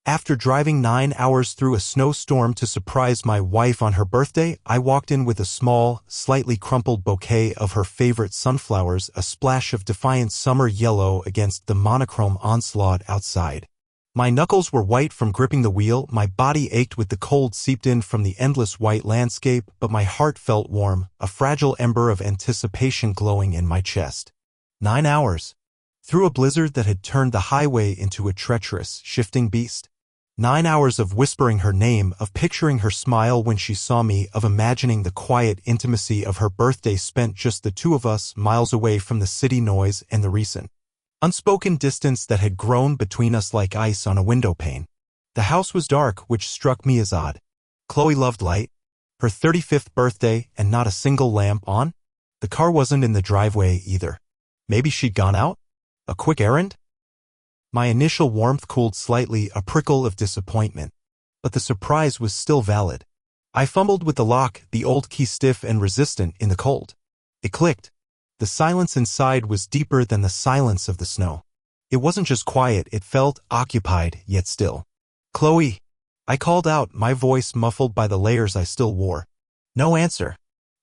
After driving 9 hours through a snowstorm to surprise my wife on her birthday, I walked in with a small, slightly crumpled bouquet of her favorite sunflowers, a splash of defiant summer yellow against the monochrome onslaught outside. My knuckles were white from gripping the wheel, my body ached with the cold seeped in from the endless white landscape, but my heart felt warm, a fragile ember of anticipation glowing in my chest. 9 hours. Through a blizzard that had turned the highway into a treacherous, shifting beast. 9 hours of whispering her name, of picturing her smile when she saw me, of imagining the quiet intimacy of her birthday spent just the two of us, miles away from the city noise and the recent unspoken distance that had grown between us like ice on a window pane. The house was dark, which struck me as odd. Chloe loved light. Her 35th birthday, and not a single lamp on? The car wasn't in the driveway either. Maybe she'd gone out? A quick errand? My initial warmth cooled slightly, a prickle of disappointment. But the surprise was still valid. I fumbled with the lock, the old key stiff and resistant in the cold. It clicked. The silence inside was deeper than the silence of the snow. It wasn't just quiet, it felt occupied, yet still. "Chloe," I called out, my voice muffled by the layers I still wore. No answer.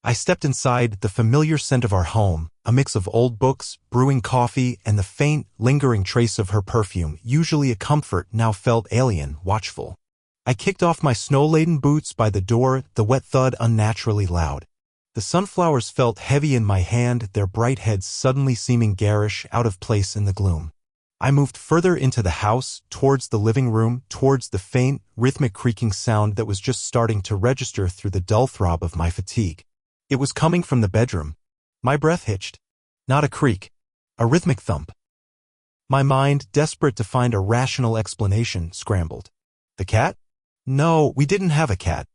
I stepped inside, the familiar scent of our home, a mix of old books, brewing coffee, and the faint, lingering trace of her perfume, usually a comfort, now felt alien, watchful. I kicked off my snow-laden boots by the door, the wet thud unnaturally loud. The sunflowers felt heavy in my hand, their bright heads suddenly seeming garish, out of place in the gloom. I moved further into the house, towards the living room, towards the faint, rhythmic creaking sound that was just starting to register through the dull throb of my fatigue. It was coming from the bedroom. My breath hitched. Not a creak. A rhythmic thump. My mind, desperate to find a rational explanation, scrambled. The cat? No, we didn't have a cat.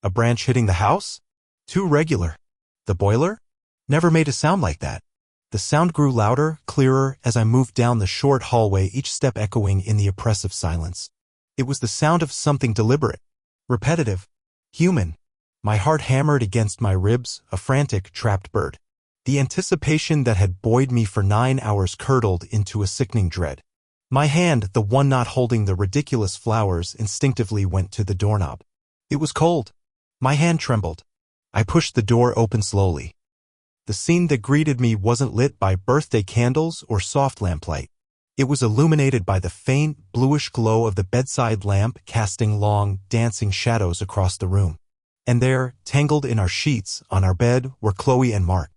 A branch hitting the house? Too regular. The boiler? Never made a sound like that. The sound grew louder, clearer, as I moved down the short hallway, each step echoing in the oppressive silence. It was the sound of something deliberate, repetitive, human. My heart hammered against my ribs, a frantic, trapped bird. The anticipation that had buoyed me for 9 hours curdled into a sickening dread. My hand, the one not holding the ridiculous flowers, instinctively went to the doorknob. It was cold. My hand trembled. I pushed the door open slowly. The scene that greeted me wasn't lit by birthday candles or soft lamplight. It was illuminated by the faint, bluish glow of the bedside lamp casting long, dancing shadows across the room. And there, tangled in our sheets, on our bed, were Chloe and Mark.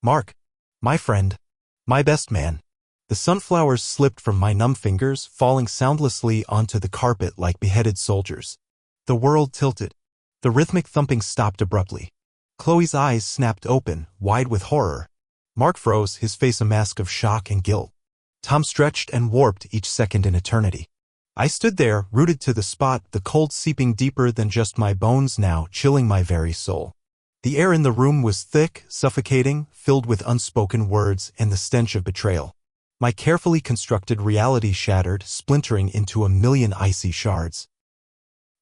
Mark. My friend. My best man. The sunflowers slipped from my numb fingers, falling soundlessly onto the carpet like beheaded soldiers. The world tilted. The rhythmic thumping stopped abruptly. Chloe's eyes snapped open, wide with horror. Mark froze, his face a mask of shock and guilt. Tom stretched and warped, each second an eternity. I stood there, rooted to the spot, the cold seeping deeper than just my bones now, chilling my very soul. The air in the room was thick, suffocating, filled with unspoken words and the stench of betrayal. My carefully constructed reality shattered, splintering into a million icy shards.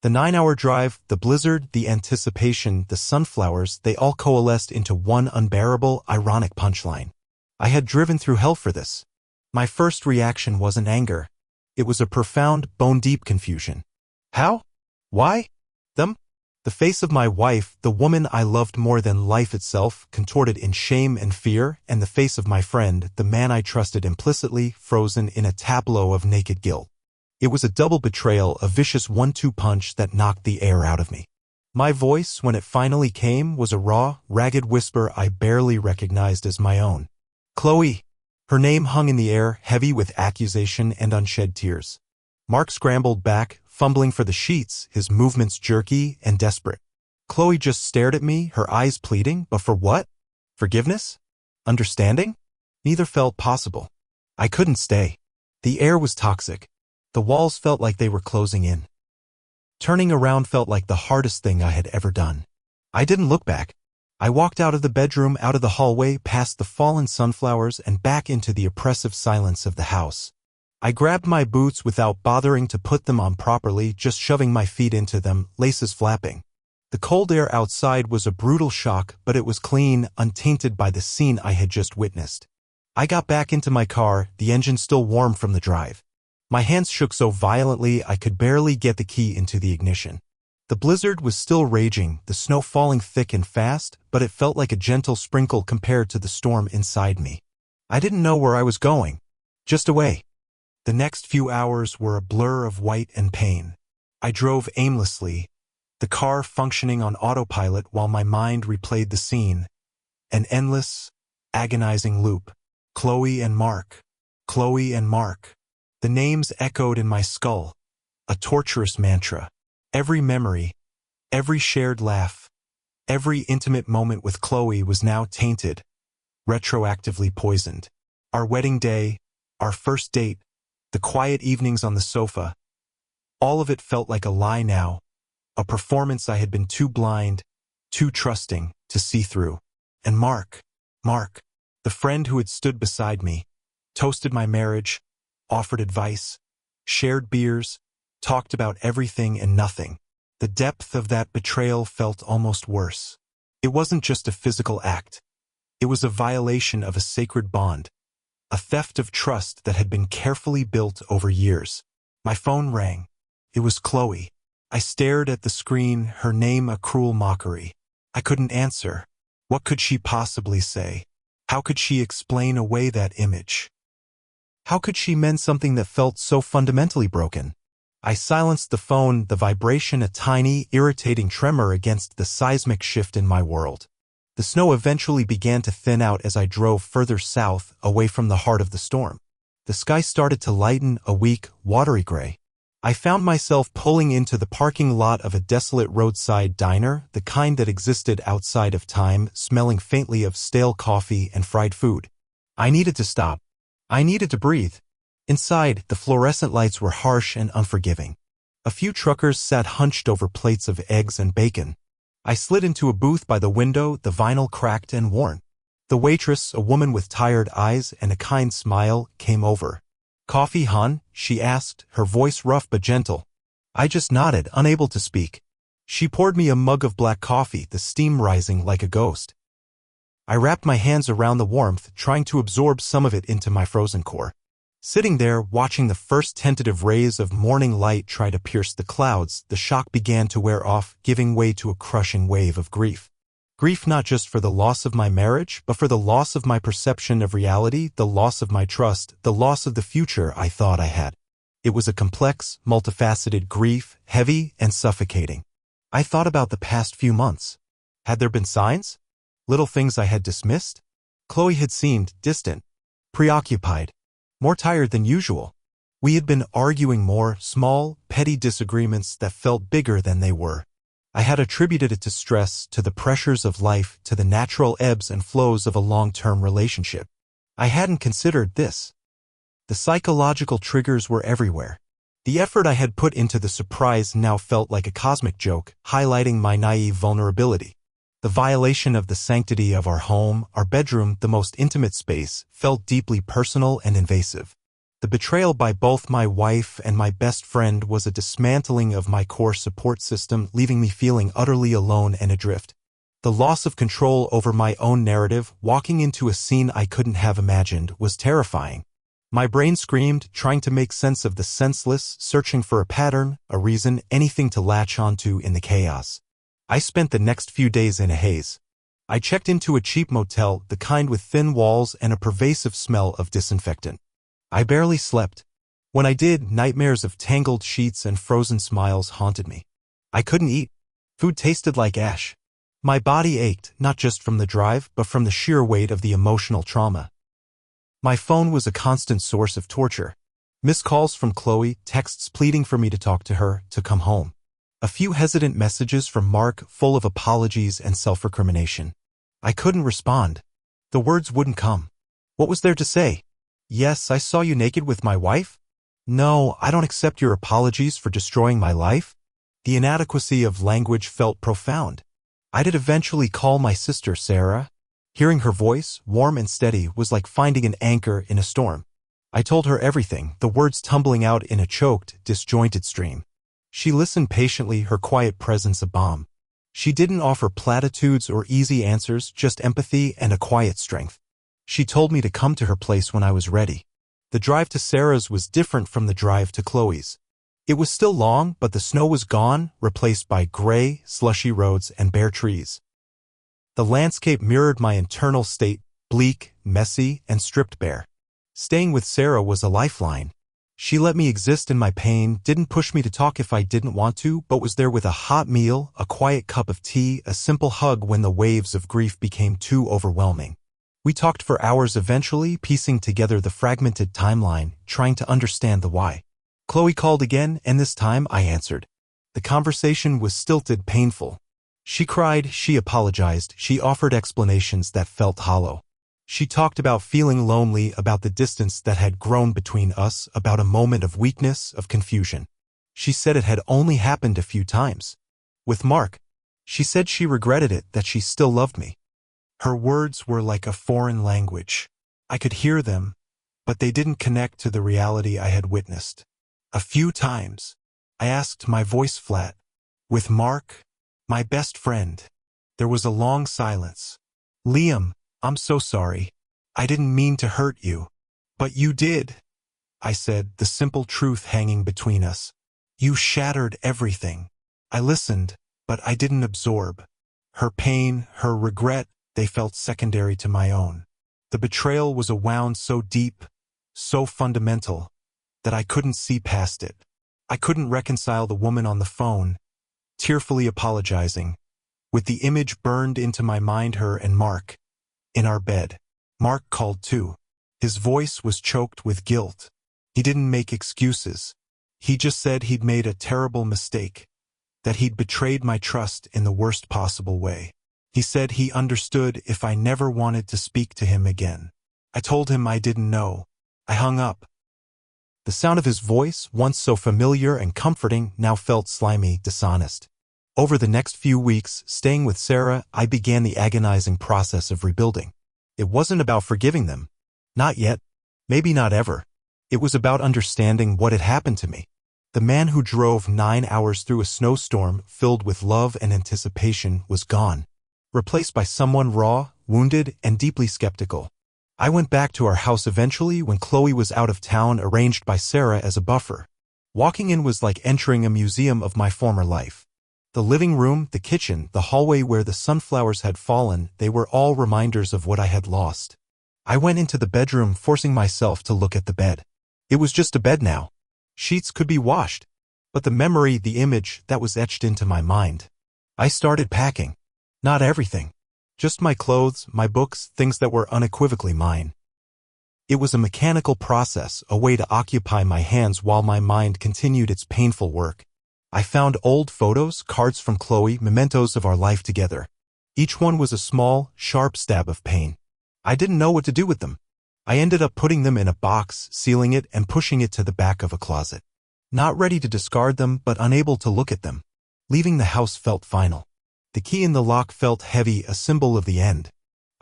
The 9-hour drive, the blizzard, the anticipation, the sunflowers, they all coalesced into one unbearable, ironic punchline. I had driven through hell for this. My first reaction wasn't anger. It was a profound, bone-deep confusion. How? Why? Them? The face of my wife, the woman I loved more than life itself, contorted in shame and fear, and the face of my friend, the man I trusted implicitly, frozen in a tableau of naked guilt. It was a double betrayal, a vicious 1-2 punch that knocked the air out of me. My voice, when it finally came, was a raw, ragged whisper I barely recognized as my own. Chloe. Her name hung in the air, heavy with accusation and unshed tears. Mark scrambled back, fumbling for the sheets, his movements jerky and desperate. Chloe just stared at me, her eyes pleading, but for what? Forgiveness? Understanding? Neither felt possible. I couldn't stay. The air was toxic. The walls felt like they were closing in. Turning around felt like the hardest thing I had ever done. I didn't look back. I walked out of the bedroom, out of the hallway, past the fallen sunflowers, and back into the oppressive silence of the house. I grabbed my boots without bothering to put them on properly, just shoving my feet into them, laces flapping. The cold air outside was a brutal shock, but it was clean, untainted by the scene I had just witnessed. I got back into my car, the engine still warm from the drive. My hands shook so violently I could barely get the key into the ignition. The blizzard was still raging, the snow falling thick and fast, but it felt like a gentle sprinkle compared to the storm inside me. I didn't know where I was going. Just away. The next few hours were a blur of white and pain. I drove aimlessly, the car functioning on autopilot while my mind replayed the scene. An endless, agonizing loop. Chloe and Mark. Chloe and Mark. The names echoed in my skull. A torturous mantra. Every memory, every shared laugh, every intimate moment with Chloe was now tainted, retroactively poisoned. Our wedding day, our first date, the quiet evenings on the sofa, all of it felt like a lie now, a performance I had been too blind, too trusting to see through. And Mark, the friend who had stood beside me, toasted my marriage, offered advice, shared beers, talked about everything and nothing. The depth of that betrayal felt almost worse. It wasn't just a physical act. It was a violation of a sacred bond, a theft of trust that had been carefully built over years. My phone rang. It was Chloe. I stared at the screen, her name a cruel mockery. I couldn't answer. What could she possibly say? How could she explain away that image? How could she mend something that felt so fundamentally broken? I silenced the phone, the vibration a tiny, irritating tremor against the seismic shift in my world. The snow eventually began to thin out as I drove further south, away from the heart of the storm. The sky started to lighten, a weak, watery gray. I found myself pulling into the parking lot of a desolate roadside diner, the kind that existed outside of time, smelling faintly of stale coffee and fried food. I needed to stop. I needed to breathe. Inside, the fluorescent lights were harsh and unforgiving. A few truckers sat hunched over plates of eggs and bacon. I slid into a booth by the window, the vinyl cracked and worn. The waitress, a woman with tired eyes and a kind smile, came over. "Coffee, hon?" she asked, her voice rough but gentle. I just nodded, unable to speak. She poured me a mug of black coffee, the steam rising like a ghost. I wrapped my hands around the warmth, trying to absorb some of it into my frozen core. Sitting there, watching the first tentative rays of morning light try to pierce the clouds, the shock began to wear off, giving way to a crushing wave of grief. Grief not just for the loss of my marriage, but for the loss of my perception of reality, the loss of my trust, the loss of the future I thought I had. It was a complex, multifaceted grief, heavy and suffocating. I thought about the past few months. Had there been signs? Little things I had dismissed? Chloe had seemed distant, preoccupied, more tired than usual. We had been arguing more, small, petty disagreements that felt bigger than they were. I had attributed it to stress, to the pressures of life, to the natural ebbs and flows of a long-term relationship. I hadn't considered this. The psychological triggers were everywhere. The effort I had put into the surprise now felt like a cosmic joke, highlighting my naive vulnerability. The violation of the sanctity of our home, our bedroom, the most intimate space, felt deeply personal and invasive. The betrayal by both my wife and my best friend was a dismantling of my core support system, leaving me feeling utterly alone and adrift. The loss of control over my own narrative, walking into a scene I couldn't have imagined, was terrifying. My brain screamed, trying to make sense of the senseless, searching for a pattern, a reason, anything to latch onto in the chaos. I spent the next few days in a haze. I checked into a cheap motel, the kind with thin walls and a pervasive smell of disinfectant. I barely slept. When I did, nightmares of tangled sheets and frozen smiles haunted me. I couldn't eat. Food tasted like ash. My body ached, not just from the drive, but from the sheer weight of the emotional trauma. My phone was a constant source of torture. Missed calls from Chloe, texts pleading for me to talk to her, to come home. A few hesitant messages from Mark, full of apologies and self-recrimination. I couldn't respond. The words wouldn't come. What was there to say? Yes, I saw you naked with my wife? No, I don't accept your apologies for destroying my life. The inadequacy of language felt profound. I did eventually call my sister, Sarah. Hearing her voice, warm and steady, was like finding an anchor in a storm. I told her everything, the words tumbling out in a choked, disjointed stream. She listened patiently, her quiet presence a balm. She didn't offer platitudes or easy answers, just empathy and a quiet strength. She told me to come to her place when I was ready. The drive to Sarah's was different from the drive to Chloe's. It was still long, but the snow was gone, replaced by gray, slushy roads and bare trees. The landscape mirrored my internal state, bleak, messy, and stripped bare. Staying with Sarah was a lifeline. She let me exist in my pain, didn't push me to talk if I didn't want to, but was there with a hot meal, a quiet cup of tea, a simple hug when the waves of grief became too overwhelming. We talked for hours, eventually piecing together the fragmented timeline, trying to understand the why. Chloe called again, and this time I answered. The conversation was stilted, painful. She cried, she apologized, she offered explanations that felt hollow. She talked about feeling lonely, about the distance that had grown between us, about a moment of weakness, of confusion. She said it had only happened a few times. With Mark, she said she regretted it, that she still loved me. Her words were like a foreign language. I could hear them, but they didn't connect to the reality I had witnessed. A few times, I asked, my voice flat. With Mark, my best friend. There was a long silence. Liam, I'm so sorry. I didn't mean to hurt you. But you did, I said, the simple truth hanging between us. You shattered everything. I listened, but I didn't absorb. Her pain, her regret, they felt secondary to my own. The betrayal was a wound so deep, so fundamental, that I couldn't see past it. I couldn't reconcile the woman on the phone, tearfully apologizing, with the image burned into my mind, her and Mark, in our bed. Mark called too. His voice was choked with guilt. He didn't make excuses. He just said he'd made a terrible mistake, that he'd betrayed my trust in the worst possible way. He said he understood if I never wanted to speak to him again. I told him I didn't know. I hung up. The sound of his voice, once so familiar and comforting, now felt slimy, dishonest. Over the next few weeks, staying with Sarah, I began the agonizing process of rebuilding. It wasn't about forgiving them. Not yet. Maybe not ever. It was about understanding what had happened to me. The man who drove 9 hours through a snowstorm filled with love and anticipation was gone, replaced by someone raw, wounded, and deeply skeptical. I went back to our house eventually when Chloe was out of town, arranged by Sarah as a buffer. Walking in was like entering a museum of my former life. The living room, the kitchen, the hallway where the sunflowers had fallen, they were all reminders of what I had lost. I went into the bedroom, forcing myself to look at the bed. It was just a bed now. Sheets could be washed. But the memory, the image, that was etched into my mind. I started packing. Not everything. Just my clothes, my books, things that were unequivocally mine. It was a mechanical process, a way to occupy my hands while my mind continued its painful work. I found old photos, cards from Chloe, mementos of our life together. Each one was a small, sharp stab of pain. I didn't know what to do with them. I ended up putting them in a box, sealing it, and pushing it to the back of a closet. Not ready to discard them, but unable to look at them. Leaving the house felt final. The key in the lock felt heavy, a symbol of the end.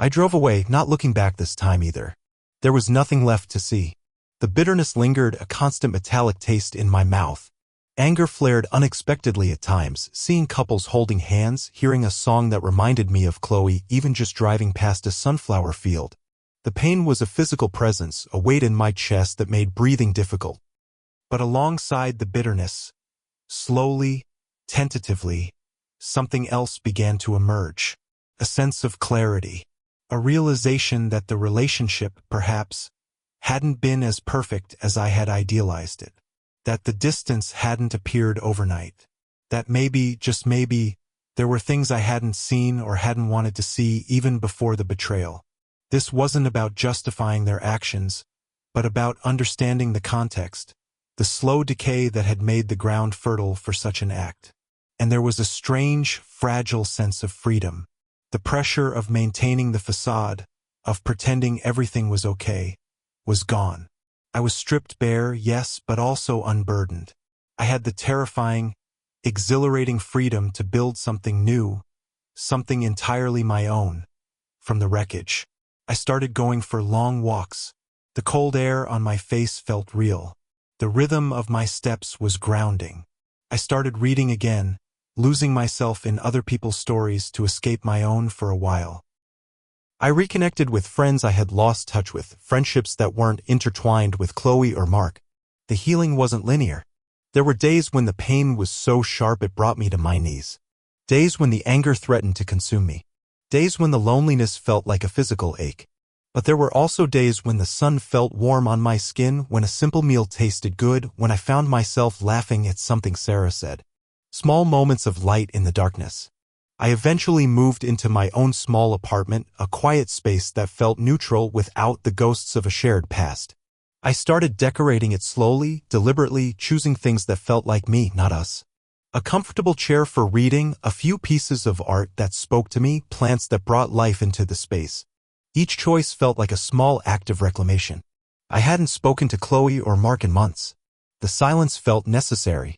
I drove away, not looking back this time either. There was nothing left to see. The bitterness lingered, a constant metallic taste in my mouth. Anger flared unexpectedly at times, seeing couples holding hands, hearing a song that reminded me of Chloe, even just driving past a sunflower field. The pain was a physical presence, a weight in my chest that made breathing difficult. But alongside the bitterness, slowly, tentatively, something else began to emerge. A sense of clarity. A realization that the relationship, perhaps, hadn't been as perfect as I had idealized it. That the distance hadn't appeared overnight. That maybe, just maybe, there were things I hadn't seen or hadn't wanted to see even before the betrayal. This wasn't about justifying their actions, but about understanding the context, the slow decay that had made the ground fertile for such an act. And there was a strange, fragile sense of freedom. The pressure of maintaining the facade, of pretending everything was okay, was gone. I was stripped bare, yes, but also unburdened. I had the terrifying, exhilarating freedom to build something new, something entirely my own, from the wreckage. I started going for long walks. The cold air on my face felt real. The rhythm of my steps was grounding. I started reading again, losing myself in other people's stories to escape my own for a while. I reconnected with friends I had lost touch with, friendships that weren't intertwined with Chloe or Mark. The healing wasn't linear. There were days when the pain was so sharp it brought me to my knees. Days when the anger threatened to consume me. Days when the loneliness felt like a physical ache. But there were also days when the sun felt warm on my skin, when a simple meal tasted good, when I found myself laughing at something Sarah said. Small moments of light in the darkness. I eventually moved into my own small apartment, a quiet space that felt neutral without the ghosts of a shared past. I started decorating it slowly, deliberately, choosing things that felt like me, not us. A comfortable chair for reading, a few pieces of art that spoke to me, plants that brought life into the space. Each choice felt like a small act of reclamation. I hadn't spoken to Chloe or Mark in months. The silence felt necessary.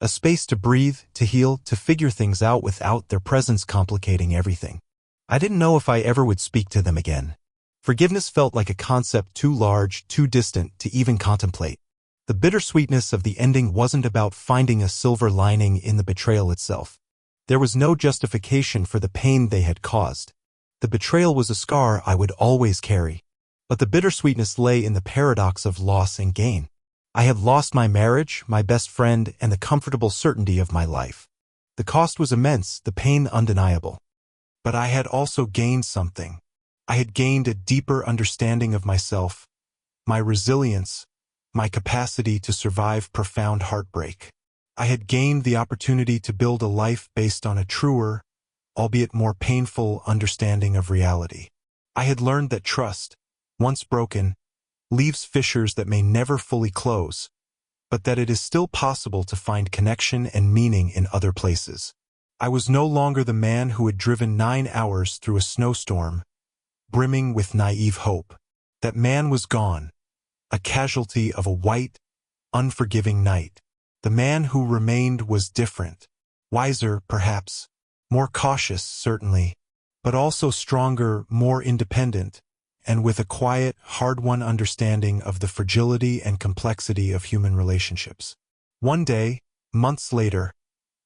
A space to breathe, to heal, to figure things out without their presence complicating everything. I didn't know if I ever would speak to them again. Forgiveness felt like a concept too large, too distant to even contemplate. The bittersweetness of the ending wasn't about finding a silver lining in the betrayal itself. There was no justification for the pain they had caused. The betrayal was a scar I would always carry. But the bittersweetness lay in the paradox of loss and gain. I had lost my marriage, my best friend, and the comfortable certainty of my life. The cost was immense, the pain undeniable. But I had also gained something. I had gained a deeper understanding of myself, my resilience, my capacity to survive profound heartbreak. I had gained the opportunity to build a life based on a truer, albeit more painful, understanding of reality. I had learned that trust, once broken, leaves fissures that may never fully close, but that it is still possible to find connection and meaning in other places. I was no longer the man who had driven 9 hours through a snowstorm, brimming with naive hope. That man was gone, a casualty of a white, unforgiving night. The man who remained was different, wiser, perhaps, more cautious, certainly, but also stronger, more independent, and with a quiet, hard-won understanding of the fragility and complexity of human relationships. One day, months later,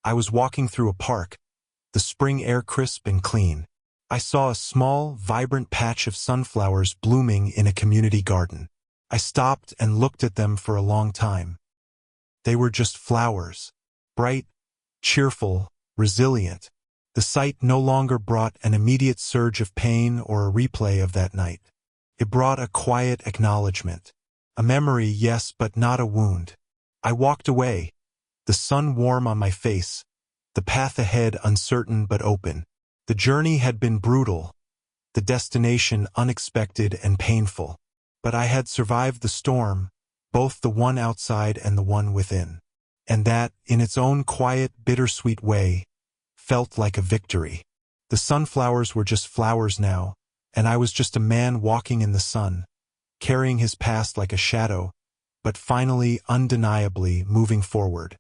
I was walking through a park, the spring air crisp and clean. I saw a small, vibrant patch of sunflowers blooming in a community garden. I stopped and looked at them for a long time. They were just flowers, bright, cheerful, resilient. The sight no longer brought an immediate surge of pain or a replay of that night. It brought a quiet acknowledgement. A memory, yes, but not a wound. I walked away, the sun warm on my face, the path ahead uncertain but open. The journey had been brutal, the destination unexpected and painful. But I had survived the storm, both the one outside and the one within. And that, in its own quiet, bittersweet way, felt like a victory. The sunflowers were just flowers now, and I was just a man walking in the sun, carrying his past like a shadow, but finally, undeniably moving forward.